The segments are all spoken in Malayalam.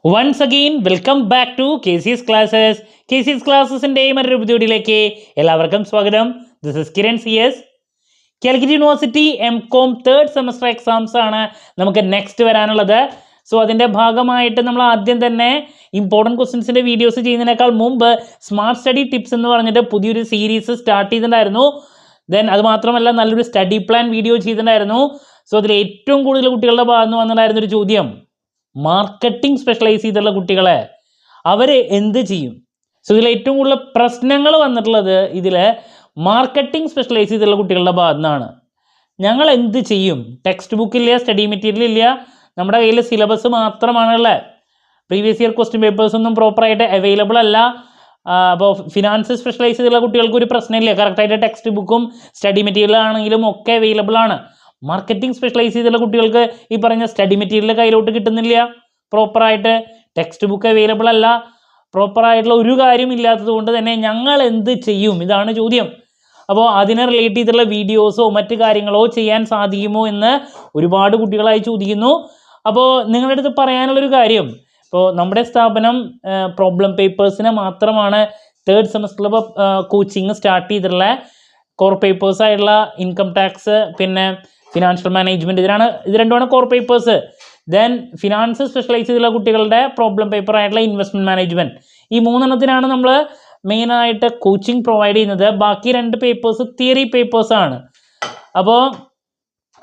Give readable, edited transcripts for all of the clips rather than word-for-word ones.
Once again, welcome back to KCS Classes. KCS Classesൻ്റെ മറ്റൊരു വീഡിയോയിലേക്ക് എല്ലാവർക്കും സ്വാഗതം. This is Kiran CS. Calicut university MCOM third semester exams ആണ് നമുക്ക് നെക്സ്റ്റ് വരാനുള്ളത്. സോ അതിൻ്റെ ഭാഗമായിട്ട് നമ്മൾ ആദ്യം തന്നെ ഇമ്പോർട്ടൻറ്റ് ക്വസ്റ്റ്യൻസിൻ്റെ വീഡിയോസ് ചെയ്യുന്നതിനേക്കാൾ മുമ്പ് സ്മാർട്ട് സ്റ്റഡി ടിപ്സ് എന്ന് പറഞ്ഞിട്ട് പുതിയൊരു സീരീസ് സ്റ്റാർട്ട് ചെയ്തിട്ടുണ്ടായിരുന്നു. ദെൻ അത് മാത്രമല്ല നല്ലൊരു സ്റ്റഡി പ്ലാൻ വീഡിയോ ചെയ്തിട്ടുണ്ടായിരുന്നു. സോ അതിൽ ഏറ്റവും കൂടുതൽ കുട്ടികളുടെ ഭാഗത്ത് നിന്ന് വന്നിട്ടുണ്ടായിരുന്ന ഒരു ചോദ്യം, മാർക്കറ്റിംഗ് സ്പെഷ്യലൈസ് ചെയ്തിട്ടുള്ള കുട്ടികളെ അവർ എന്ത് ചെയ്യും? സോ ഇതിൽ ഏറ്റവും കൂടുതൽ പ്രശ്നങ്ങൾ വന്നിട്ടുള്ളത് ഇതിൽ മാർക്കറ്റിംഗ് സ്പെഷ്യലൈസ് ചെയ്തിട്ടുള്ള കുട്ടികളുടെ ഭാഗത്തു നിന്നാണ്. ഞങ്ങൾ എന്ത് ചെയ്യും? ടെക്സ്റ്റ് ബുക്കില്ല, സ്റ്റഡി മെറ്റീരിയൽ ഇല്ല, നമ്മുടെ കയ്യിൽ സിലബസ് മാത്രമാണുള്ളത്. പ്രീവിയസ് ഇയർ ക്വസ്റ്റ്യൻ പേപ്പേഴ്സൊന്നും പ്രോപ്പറായിട്ട് അവൈലബിൾ അല്ല. അപ്പോൾ ഫിനാൻസ് സ്പെഷ്യലൈസ് ചെയ്തിട്ടുള്ള കുട്ടികൾക്ക് ഒരു പ്രശ്നമില്ല, കറക്റ്റായിട്ട് ടെക്സ്റ്റ് ബുക്കും സ്റ്റഡി മെറ്റീരിയൽ ആണെങ്കിലും ഒക്കെ അവൈലബിൾ ആണ്. മാർക്കറ്റിംഗ് സ്പെഷ്യലൈസ് ചെയ്തുള്ള കുട്ടികൾക്ക് ഈ പറഞ്ഞ സ്റ്റഡി മെറ്റീരിയൽ കയ്യിലോട്ട് കിട്ടുന്നില്ല, പ്രോപ്പറായിട്ട് ടെക്സ്റ്റ് ബുക്ക് അവൈലബിൾ അല്ല, പ്രോപ്പറായിട്ടുള്ള ഒരു കാര്യം ഇല്ലാത്തത് കൊണ്ട് തന്നെ ഞങ്ങൾ എന്ത് ചെയ്യും? ഇതാണ് ചോദ്യം. അപ്പോൾ അതിനെ റിലേറ്റ് ചെയ്തിട്ടുള്ള വീഡിയോസോ മറ്റ് കാര്യങ്ങളോ ചെയ്യാൻ സാധിക്കുമോ എന്ന് ഒരുപാട് കുട്ടികളായി ചോദിക്കുന്നു. അപ്പോൾ നിങ്ങളുടെ അടുത്ത് പറയാനുള്ളൊരു കാര്യം, ഇപ്പോൾ നമ്മുടെ സ്ഥാപനം പ്രോബ്ലം പേപ്പേഴ്സിനെ മാത്രമാണ് തേർഡ് സെമസ്റ്ററിൽ കോച്ചിങ് സ്റ്റാർട്ട് ചെയ്തിട്ടുള്ള. കോർ പേപ്പേഴ്സ് ആയിട്ടുള്ള ഇൻകം ടാക്സ്, പിന്നെ ഫിനാൻഷ്യൽ മാനേജ്മെൻറ്റ്, ഇത് രണ്ടുമാണ് core papers. Then finance specialise ചെയ്തുള്ള കുട്ടികളുടെ പ്രോബ്ലം പേപ്പർ ആയിട്ടുള്ള ഇൻവെസ്റ്റ്മെൻറ്റ് മാനേജ്മെൻറ്റ്, ഈ മൂന്നെണ്ണത്തിനാണ് നമ്മൾ മെയിനായിട്ട് കോച്ചിങ് പ്രൊവൈഡ് ചെയ്യുന്നത്. ബാക്കി രണ്ട് പേപ്പേഴ്സ് തിയറി പേപ്പേഴ്സാണ്. അപ്പോൾ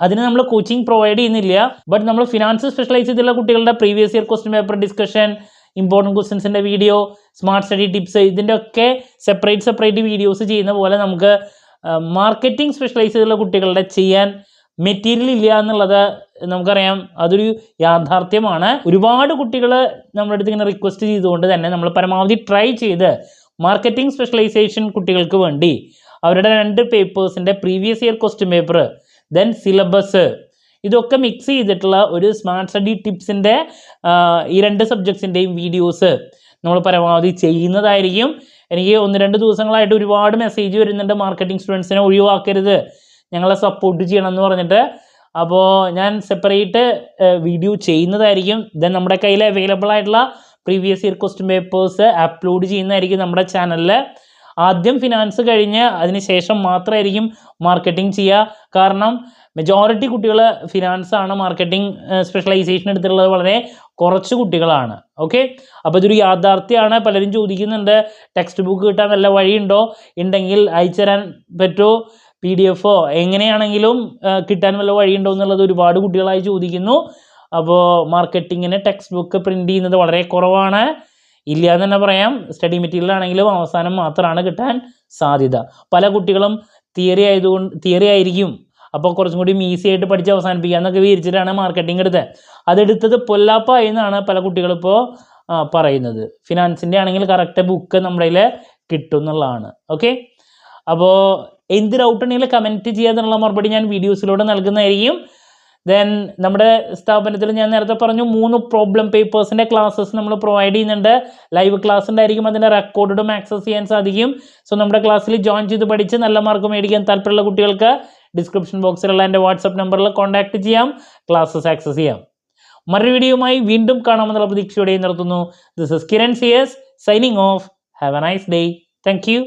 അതിന് നമ്മൾ കോച്ചിങ് പ്രൊവൈഡ് ചെയ്യുന്നില്ല. ബട്ട് നമ്മൾ ഫിനാൻസ് സ്പെഷ്യലൈസ് ചെയ്തുള്ള കുട്ടികളുടെ previous year question paper discussion, important ക്വസ്റ്റ്യൻസിൻ്റെ വീഡിയോ, സ്മാർട്ട് സ്റ്റഡി ടിപ്സ്, ഇതിൻ്റെ ഒക്കെ സെപ്പറേറ്റ് വീഡിയോസ് ചെയ്യുന്ന പോലെ നമുക്ക് മാർക്കറ്റിംഗ് സ്പെഷ്യലൈസ് ചെയ്തുള്ള കുട്ടികളുടെ ചെയ്യാൻ മെറ്റീരിയൽ ഇല്ല എന്നുള്ളത് നമുക്കറിയാം, അതൊരു യാഥാർത്ഥ്യമാണ്. ഒരുപാട് കുട്ടികൾ നമ്മുടെ അടുത്ത് ഇങ്ങനെ റിക്വസ്റ്റ് ചെയ്തുകൊണ്ട് തന്നെ നമ്മൾ പരമാവധി ട്രൈ ചെയ്ത് മാർക്കറ്റിംഗ് സ്പെഷ്യലൈസേഷൻ കുട്ടികൾക്ക് വേണ്ടി അവരുടെ രണ്ട് പേപ്പേഴ്സിൻ്റെ previous year question paper, then syllabus, ഇതൊക്കെ മിക്സ് ചെയ്തിട്ടുള്ള ഒരു സ്മാർട്ട് സ്റ്റഡി ടിപ്സിൻ്റെ ഈ രണ്ട് സബ്ജക്ട്സിൻ്റെയും വീഡിയോസ് നമ്മൾ പരമാവധി ചെയ്യുന്നതായിരിക്കും. എനിക്ക് 1-2 ദിവസങ്ങളായിട്ട് ഒരുപാട് മെസ്സേജ് വരുന്നുണ്ട്, മാർക്കറ്റിംഗ് സ്റ്റുഡൻസിനെ ഒഴിവാക്കരുത്, ഞങ്ങളെ സപ്പോർട്ട് ചെയ്യണം എന്ന് പറഞ്ഞിട്ട്. അപ്പോൾ ഞാൻ സെപ്പറേറ്റ് വീഡിയോ ചെയ്യുന്നതായിരിക്കും. ദെൻ നമ്മുടെ കയ്യിൽ അവൈലബിൾ ആയിട്ടുള്ള previous year question papers upload ചെയ്യുന്നതായിരിക്കും നമ്മുടെ ചാനലിൽ. ആദ്യം ഫിനാൻസ് കഴിഞ്ഞ് അതിന് ശേഷം മാത്രമായിരിക്കും മാർക്കറ്റിംഗ് ചെയ്യുക. കാരണം മെജോറിറ്റി കുട്ടികൾ ഫിനാൻസാണ്, മാർക്കറ്റിംഗ് സ്പെഷ്യലൈസേഷൻ എടുത്തിട്ടുള്ളത് വളരെ കുറച്ച് കുട്ടികളാണ്. ഓക്കെ, അപ്പോൾ ഇതൊരു യാഥാർത്ഥ്യമാണ്. പലരും ചോദിക്കുന്നുണ്ട്, ടെക്സ്റ്റ് ബുക്ക് കിട്ടാൻ വല്ല വഴിയുണ്ടോ, ഉണ്ടെങ്കിൽ അയച്ചു തരാൻ പറ്റുമോ, PDF എങ്ങനെയാണെങ്കിലും കിട്ടാൻ വല്ല വഴിയുണ്ടോ എന്നുള്ളത് ഒരുപാട് കുട്ടികളായി ചോദിക്കുന്നു. അപ്പോൾ മാർക്കറ്റിങ്ങിന് ടെക്സ്റ്റ് ബുക്ക് പ്രിൻ്റ് ചെയ്യുന്നത് വളരെ കുറവാണ്, ഇല്ല എന്ന് തന്നെ പറയാം. സ്റ്റഡി മെറ്റീരിയൽ ആണെങ്കിലും അവസാനം മാത്രമാണ് കിട്ടാൻ സാധ്യത. പല കുട്ടികളും തിയറി ആയിരിക്കും, അപ്പോൾ കുറച്ചും കൂടി ഈസി ആയിട്ട് പഠിച്ച് അവസാനിപ്പിക്കുക എന്നൊക്കെ വിചാരിച്ചിട്ടാണ് മാർക്കറ്റിംഗ് എടുത്തത്. അതെടുത്തത് പൊല്ലാപ്പായി എന്നാണ് പല കുട്ടികളിപ്പോൾ പറയുന്നത്. ഫിനാൻസിൻ്റെ ആണെങ്കിൽ കറക്റ്റ് ബുക്ക് നമ്മുടെ കയ്യിൽ കിട്ടും എന്നുള്ളതാണ്. ഓക്കെ, അപ്പോൾ എന്ത് ഡൗട്ട് ഉണ്ടെങ്കിലും കമൻറ്റ് ചെയ്യാന്നുള്ള മറുപടി ഞാൻ വീഡിയോസിലൂടെ നൽകുന്നതായിരിക്കും. ദെൻ നമ്മുടെ സ്ഥാപനത്തിൽ ഞാൻ നേരത്തെ പറഞ്ഞു 3 പ്രോബ്ലം പേപ്പേഴ്സിൻ്റെ ക്ലാസ്സസ് നമ്മൾ പ്രൊവൈഡ് ചെയ്യുന്നുണ്ട്. ലൈവ് ക്ലാസ് ഉണ്ടായിരിക്കും, അതിൻ്റെ റെക്കോർഡും ആക്സസ് ചെയ്യാൻ സാധിക്കും. സോ നമ്മുടെ ക്ലാസ്സിൽ ജോയിൻ ചെയ്ത് പഠിച്ച് നല്ല മാർക്ക് മേടിക്കാൻ താല്പര്യമുള്ള കുട്ടികൾക്ക് ഡിസ്ക്രിപ്ഷൻ ബോക്സിലുള്ള എൻ്റെ വാട്സപ്പ് നമ്പറിൽ കോൺടാക്റ്റ് ചെയ്യാം, ക്ലാസ്സസ് ആക്സസ് ചെയ്യാം. മറ്റൊരു വീഡിയോയുമായി വീണ്ടും കാണാമെന്നുള്ള പ്രതീക്ഷയോടെ നിർത്തുന്നു. This is Kiran CS signing off. Have a nice day. Thank U.